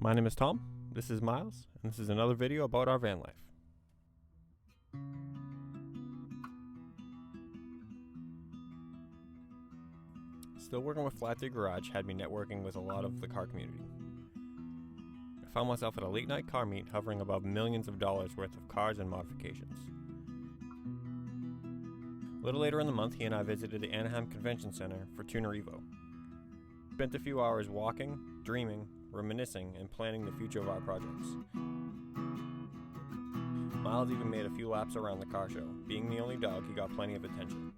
My name is Tom, this is Miles, and this is another video about our van life. Still working with Flat 3 Garage had me networking with a lot of the car community. I found myself at a late night car meet hovering above millions of dollars worth of cars and modifications. A little later in the month, he and I visited the Anaheim Convention Center for Tuner Evo. Spent a few hours walking, dreaming, reminiscing, and planning the future of our projects. Miles even made a few laps around the car show. Being the only dog, he got plenty of attention.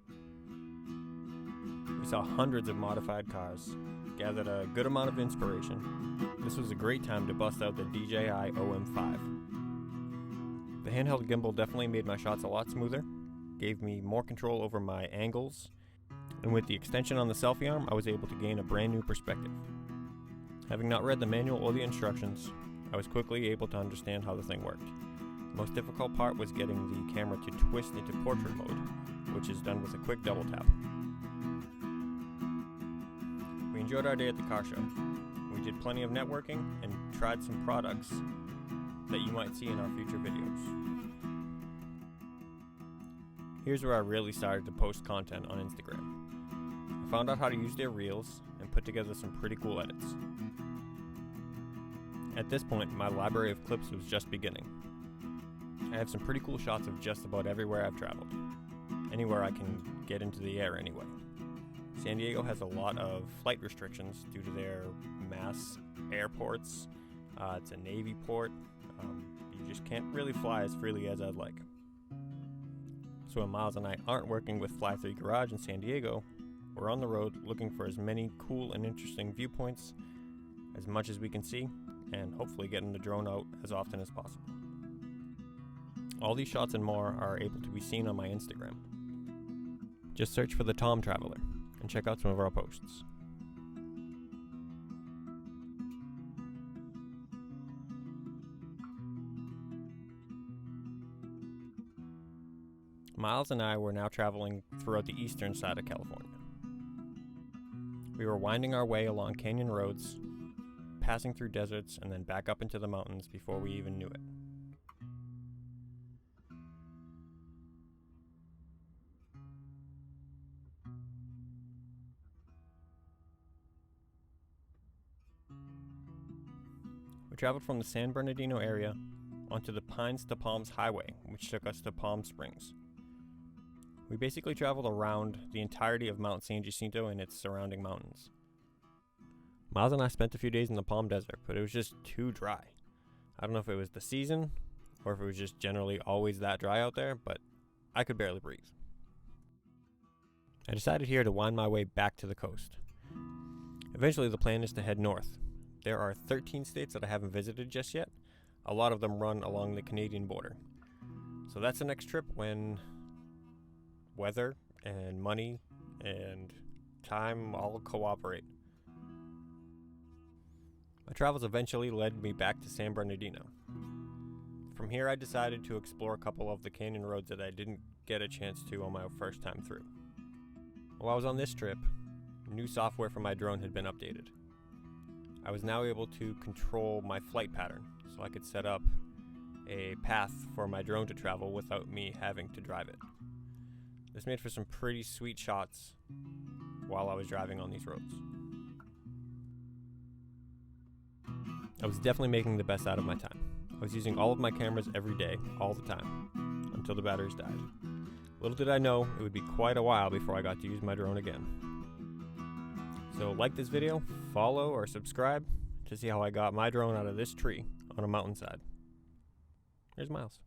We saw hundreds of modified cars, gathered a good amount of inspiration. This was a great time to bust out the DJI OM5. The handheld gimbal definitely made my shots a lot smoother, gave me more control over my angles, and with the extension on the selfie arm, I was able to gain a brand new perspective. Having not read the manual or the instructions, I was quickly able to understand how the thing worked. The most difficult part was getting the camera to twist into portrait mode, which is done with a quick double tap. We enjoyed our day at the car show. We did plenty of networking and tried some products that you might see in our future videos. Here's where I really started to post content on Instagram. I found out how to use their reels and put together some pretty cool edits. At this point, my library of clips was just beginning. I have some pretty cool shots of just about everywhere I've traveled. Anywhere I can get into the air anyway. San Diego has a lot of flight restrictions due to their mass airports. It's a Navy port. You just can't really fly as freely as I'd like. So when Miles and I aren't working with Flat 3 Garage in San Diego, we're on the road looking for as many cool and interesting viewpoints as much as we can see, and hopefully getting the drone out as often as possible. All these shots and more are able to be seen on my Instagram. Just search for TheTomTraveler and check out some of our posts. Miles and I were now traveling throughout the eastern side of California. We were winding our way along canyon roads, passing through deserts, and then back up into the mountains before we even knew it. We traveled from the San Bernardino area onto the Pines to Palms Highway, which took us to Palm Springs. We basically traveled around the entirety of Mount San Jacinto and its surrounding mountains. Miles and I spent a few days in the Palm Desert, but it was just too dry. I don't know if it was the season, or if it was just generally always that dry out there, but I could barely breathe. I decided here to wind my way back to the coast. Eventually the plan is to head north. There are 13 states that I haven't visited just yet. A lot of them run along the Canadian border. So that's the next trip when weather and money and time all cooperate. My travels eventually led me back to San Bernardino. From here I decided to explore a couple of the canyon roads that I didn't get a chance to on my first time through. While I was on this trip, new software for my drone had been updated. I was now able to control my flight pattern, so I could set up a path for my drone to travel without me having to drive it. This made for some pretty sweet shots while I was driving on these roads. I was definitely making the best out of my time. I was using all of my cameras every day, all the time, until the batteries died. Little did I know, it would be quite a while before I got to use my drone again. So like this video, follow or subscribe to see how I got my drone out of this tree on a mountainside. Here's Miles.